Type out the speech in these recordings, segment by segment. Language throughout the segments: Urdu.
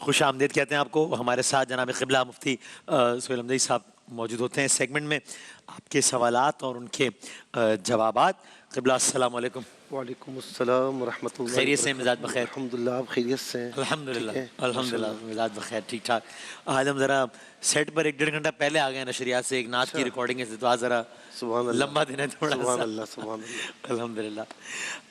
خوش آمدید کہتے ہیں آپ کو. ہمارے ساتھ جناب قبلہ مفتی سہیل حمدی صاحب موجود ہوتے ہیں اس سیگمنٹ میں. آپ کے سوالات اور ان کے جوابات. قبلہ السلام علیکم. وعلیکم السلام ورحمۃ اللہ. خیریت سے؟ مزاج بخیر؟ الحمدللہ. آپ خیریت سے ہیں؟ الحمدللہ الحمدللہ مزاج بخیر ٹھیک ٹھاک. آج ہم ذرا سیٹ پر 1-1.5 گھنٹہ پہلے آ گئے ہیں نشریات سے. ایک نعت کی ریکارڈنگ ہے تو آج ذرا سبحان اللہ لمبا دن ہے تھوڑا سبحان سا. اللہ سبحان اللہ. الحمدللہ.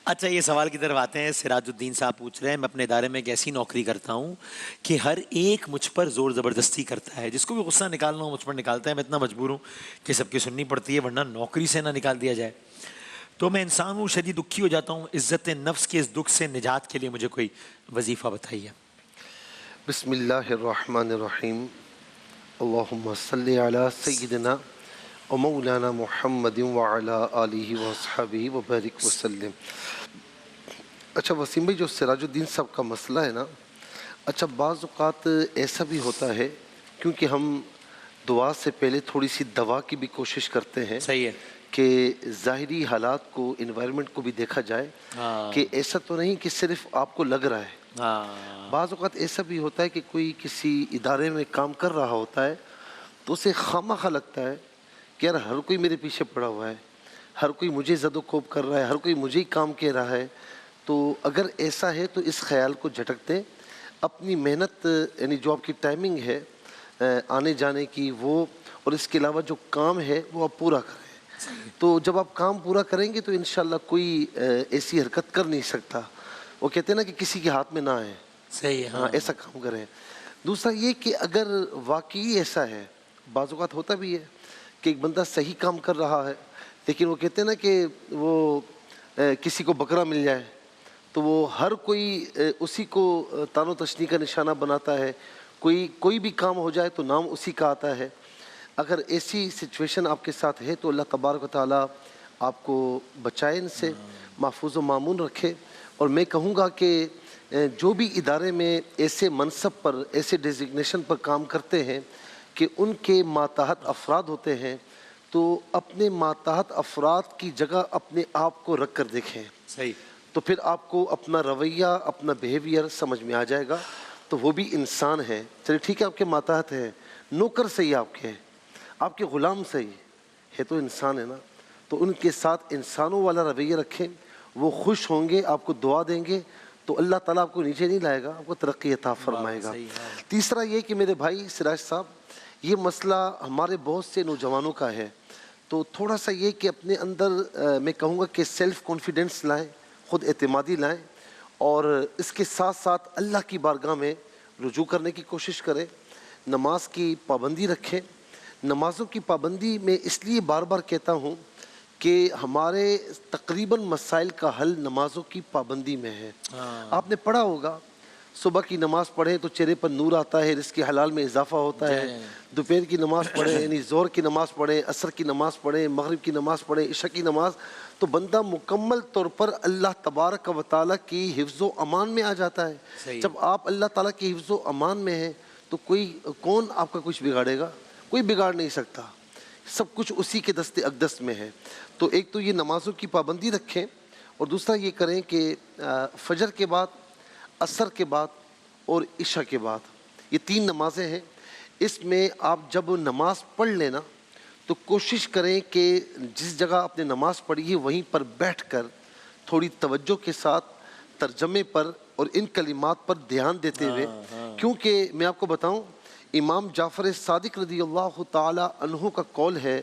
اچھا یہ سوال کی طرف آتے ہیں. سراج الدین صاحب پوچھ رہے ہیں میں اپنے ادارے میں ایک ایسی نوکری کرتا ہوں کہ ہر ایک مجھ پر زور زبردستی کرتا ہے. جس کو بھی غصہ نکالنا ہو مجھ پر نکالتا ہے. میں اتنا مجبور ہوں کہ سب کی سننی پڑتی ہے ورنہ نوکری سے نہ نکال دیا جائے. تو میں انسان ہوں, شدید دکھی ہو جاتا ہوں. عزت نفس کے اس دکھ سے نجات کے لیے مجھے کوئی وظیفہ بتائیے. بسم اللہ الرحمن الرحیم. اللہم صلی علی سیدنا و مولانا محمد وعلی آلہ وصحبہ وبارک وسلم. اچھا وسیم بھائی, جو سراج الدین صاحب کا مسئلہ ہے نا, اچھا بعض اوقات ایسا بھی ہوتا ہے کیونکہ ہم دعا سے پہلے تھوڑی سی دوا کی بھی کوشش کرتے ہیں. صحیح ہے کہ ظاہری حالات کو, انوائرمنٹ کو بھی دیکھا جائے کہ ایسا تو نہیں کہ صرف آپ کو لگ رہا ہے. بعض اوقات ایسا بھی ہوتا ہے کہ کوئی کسی ادارے میں کام کر رہا ہوتا ہے تو اسے خواہ لگتا ہے کہ یار ہر کوئی میرے پیچھے پڑا ہوا ہے, ہر کوئی مجھے زد و کوب کر رہا ہے, ہر کوئی مجھے ہی کام کہہ رہا ہے. تو اگر ایسا ہے تو اس خیال کو جھٹک دیں. اپنی محنت یعنی جو آپ کی ٹائمنگ ہے آنے جانے کی وہ, اور اس کے علاوہ جو کام ہے وہ آپ پورا کریں. تو جب آپ کام پورا کریں گے تو انشاءاللہ کوئی ایسی حرکت کر نہیں سکتا. وہ کہتے ہیں نا کہ کسی کے ہاتھ میں نہ آئے. صحیح ہے. ہاں ایسا کام کریں. دوسرا یہ کہ اگر واقعی ایسا ہے, بعض اوقات ہوتا بھی ہے کہ ایک بندہ صحیح کام کر رہا ہے لیکن وہ کہتے ہیں نا کہ وہ کسی کو بکرا مل جائے تو وہ ہر کوئی اسی کو تان و تشنیع کا نشانہ بناتا ہے. کوئی بھی کام ہو جائے تو نام اسی کا آتا ہے. اگر ایسی سچویشن آپ کے ساتھ ہے تو اللہ تبارک و تعالیٰ آپ کو بچائے, ان سے محفوظ و معمون رکھے. اور میں کہوں گا کہ جو بھی ادارے میں ایسے منصب پر, ایسے ڈیزگنیشن پر کام کرتے ہیں کہ ان کے ماتحت افراد ہوتے ہیں, تو اپنے ماتحت افراد کی جگہ اپنے آپ کو رکھ کر دیکھیں. صحیح. تو پھر آپ کو اپنا رویہ, اپنا بیہیویئر سمجھ میں آ جائے گا. تو وہ بھی انسان ہے. چلیے ٹھیک ہے, آپ کے ماتحت ہیں, نوکر صحیح آپ کے ہیں, آپ کے غلام صحیح ہے, تو انسان ہے نا. تو ان کے ساتھ انسانوں والا رویہ رکھیں. وہ خوش ہوں گے, آپ کو دعا دیں گے, تو اللہ تعالیٰ آپ کو نیچے نہیں لائے گا, آپ کو ترقی عطا فرمائے گا. تیسرا یہ کہ میرے بھائی سراج صاحب, یہ مسئلہ ہمارے بہت سے نوجوانوں کا ہے. تو تھوڑا سا یہ کہ اپنے اندر میں کہوں گا کہ سیلف کانفیڈنس لائیں, خود اعتمادی لائیں, اور اس کے ساتھ ساتھ اللہ کی بارگاہ میں رجوع کرنے کی کوشش کریں. نماز کی پابندی رکھیں. نمازوں کی پابندی میں اس لیے بار بار کہتا ہوں کہ ہمارے تقریباً مسائل کا حل نمازوں کی پابندی میں ہے. آپ نے پڑھا ہوگا صبح کی نماز پڑھیں تو چہرے پر نور آتا ہے, رزق حلال میں اضافہ ہوتا ہے. دوپہر کی نماز پڑھیں یعنی ظہر کی نماز پڑھیں, عصر کی نماز پڑھیں, مغرب کی نماز پڑھیں, عشاء کی نماز, تو بندہ مکمل طور پر اللہ تبارک و تعالیٰ کی حفظ و امان میں آ جاتا ہے. جب آپ اللہ تعالیٰ کی حفظ و امان میں ہیں تو کون آپ کا کچھ بگاڑے گا؟ کوئی بگاڑ نہیں سکتا. سب کچھ اسی کے دست اقدس میں ہے. تو ایک تو یہ نمازوں کی پابندی رکھیں, اور دوسرا یہ کریں کہ فجر کے بعد, عصر کے بعد اور عشاء کے بعد, یہ 3 نمازیں ہیں. اس میں آپ جب نماز پڑھ لینا تو کوشش کریں کہ جس جگہ آپ نے نماز پڑھی ہے وہیں پر بیٹھ کر تھوڑی توجہ کے ساتھ ترجمے پر اور ان کلمات پر دھیان دیتے ہوئے, کیونکہ میں آپ کو بتاؤں امام جعفر صادق رضی اللہ تعالی عنہ کا قول ہے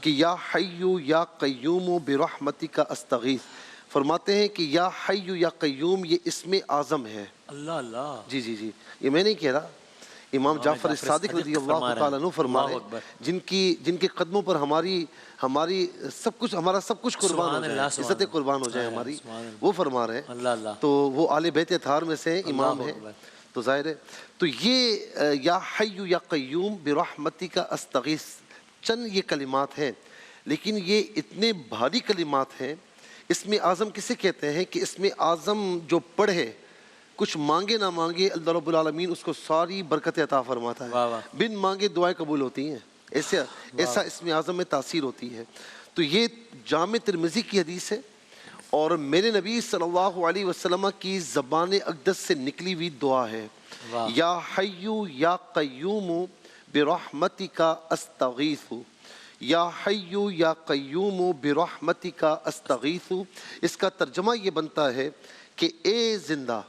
کہ یا حی یا قیوم برحمتک استغیث. فرماتے ہیں کہ یا حی یا قیوم یہ اسم اعظم ہے. اللہ اللہ. جی جی جی, یہ میں نہیں کہہ رہا, امام جعفر صادق رضی اللہ تعالیٰ عنہ فرما رہے ہیں, جن کے قدموں پر ہماری سب کچھ, ہمارا سب کچھ قربان ہو جائے, عزت قربان ہو جائے ہماری, وہ فرما رہے ہیں. تو وہ آل بیت اطہار میں سے امام ہیں, تو ظاہر ہے. تو یہ یا حی یا قیوم برحمتک استغیث چند یہ کلمات ہیں, لیکن یہ اتنے بھاری کلمات ہیں. اسم اعظم کسے کہتے ہیں کہ اسم اعظم جو پڑھے کچھ مانگے نہ مانگے اللہ رب العالمین اس کو ساری برکت عطا فرماتا ہے. بن مانگے دعائیں قبول ہوتی ہیں. ایسا اسم اعظم میں تاثیر ہوتی ہے. تو یہ جامع ترمذی کی حدیث ہے, اور میرے نبی صلی اللہ علیہ وسلم کی زبان اقدس سے نکلی ہوئی دعا ہے. واہ۔ یا حیو یا قیوم برحمتک استغیث، یا حیو یا قیوم برحمتک استغیث۔ اس کا ترجمہ یہ بنتا ہے کہ اے زندہ۔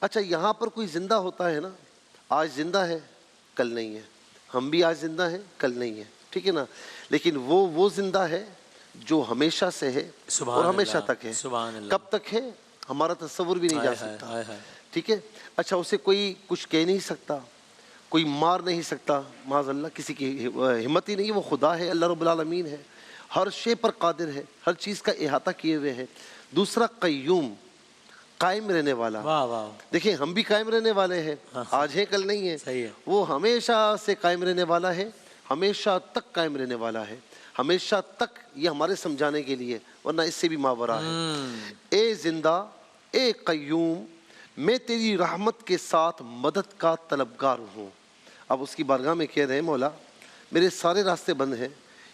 اچھا یہاں پر کوئی زندہ ہوتا ہے نا، آج زندہ ہے کل نہیں ہے، ہم بھی آج زندہ ہیں کل نہیں ہے، ٹھیک ہے نا، لیکن وہ زندہ ہے جو ہمیشہ سے ہے سبحان اور ہمیشہ اللہ، تک ہے۔ سبحان اللہ۔ کب تک ہے ہمارا تصور بھی نہیں جا سکتا، ہائے ہائے۔ ٹھیک ہے۔ اچھا اسے کوئی کچھ کہہ نہیں سکتا، کوئی مار نہیں سکتا، معاذ اللہ کسی کی ہمت ہی نہیں، وہ خدا ہے، اللہ رب العالمین ہے، ہر شے پر قادر ہے، ہر چیز کا احاطہ کیے ہوئے ہے۔ دوسرا قیوم، قائم رہنے والا۔ واہ واہ، دیکھیں ہم بھی قائم رہنے والے ہیں، آج ہیں کل نہیں صحیح ہے، ہے۔ وہ ہمیشہ سے قائم رہنے والا ہے، ہمیشہ تک قائم رہنے والا ہے، ہمیشہ تک، یہ ہمارے سمجھانے کے لیے، ورنہ اس سے بھی ماورا ہے۔ اے زندہ، اے قیوم، میں تیری رحمت کے ساتھ مدد کا طلبگار ہوں۔ اب اس کی بارگاہ میں کہہ رہے ہیں مولا میرے سارے راستے بند ہیں،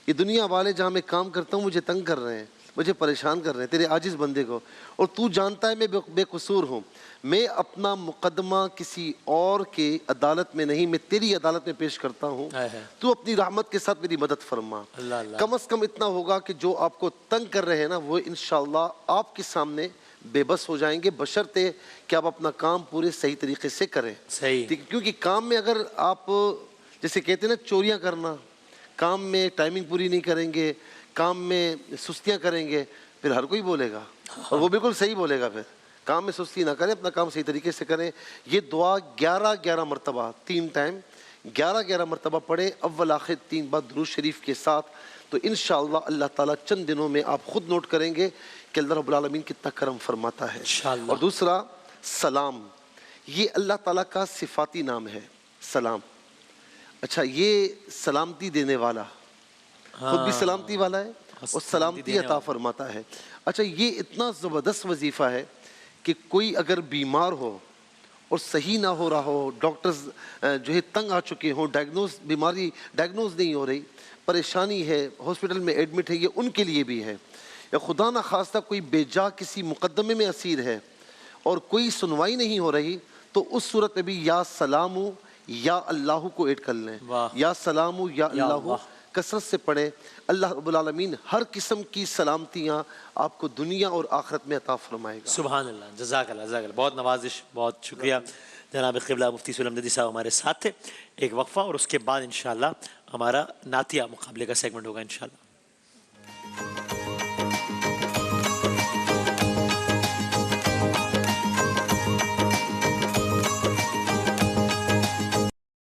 یہ دنیا والے جہاں میں کام کرتا ہوں مجھے تنگ کر رہے ہیں، مجھے پریشان کر رہے ہیں، تیرے عاجز بندے کو، اور تو جانتا ہے میں بے قصور ہوں، میں اپنا مقدمہ کسی اور کے عدالت میں نہیں، میں تیری عدالت میں پیش کرتا ہوں، تو اپنی رحمت کے ساتھ میری مدد فرما۔ اللہ اللہ۔ کم از کم اتنا ہوگا کہ جو آپ کو تنگ کر رہے ہیں نا وہ انشاءاللہ آپ کے سامنے بے بس ہو جائیں گے، بشرطے کہ آپ اپنا کام پورے صحیح طریقے سے کریں۔ صحیح۔ کیونکہ کام میں اگر آپ جیسے کہتے ہیں نا چوریاں کرنا، کام میں ٹائمنگ پوری نہیں کریں گے، کام میں سستیاں کریں گے، پھر ہر کوئی بولے گا، اور وہ بالکل صحیح بولے گا۔ پھر کام میں سستی نہ کریں، اپنا کام صحیح طریقے سے کریں۔ یہ دعا 11 مرتبہ، 3 ٹائم 11 مرتبہ پڑھیں، اول آخر 3 بار درود شریف کے ساتھ، تو انشاءاللہ اللہ تعالیٰ چند دنوں میں آپ خود نوٹ کریں گے کہ اللہ رب العالمین کتنا کرم فرماتا ہے۔ انشاءاللہ۔ اور دوسرا سلام، یہ اللہ تعالیٰ کا صفاتی نام ہے، سلام۔ اچھا یہ سلامتی دینے والا، خود بھی سلامتی والا ہے اور سلامتی عطا فرماتا ہے۔ اچھا یہ اتنا زبردست وظیفہ ہے کہ کوئی اگر بیمار ہو اور صحیح نہ ہو رہا ہو، ڈاکٹرز جو ہے تنگ آ چکے ہوں، بیماری ڈائگنوز نہیں ہو رہی، پریشانی ہے، ہاسپٹل میں ایڈمٹ ہے، یہ ان کے لیے بھی ہے۔ یا خدا نہ خواستہ کوئی بے جا کسی مقدمے میں اسیر ہے اور کوئی سنوائی نہیں ہو رہی، تو اس صورت میں بھی یا سلام یا اللہ کو ایڈ کر لیں، یا سلام یا اللہ کثرت سے پڑھیں۔ اللہ رب العالمین ہر قسم کی سلامتیاں آپ کو دنیا اور آخرت میں عطا فرمائے گا۔ سبحان اللہ، جزاک اللہ، جزاک اللہ، بہت نوازش، بہت شکریہ جناب قبلہ مفتی سہیل احمدی صاحب ہمارے ساتھ تھے۔ ایک وقفہ اور اس کے بعد انشاءاللہ ہمارا نعتیہ مقابلے کا سیگمنٹ ہوگا انشاءاللہ۔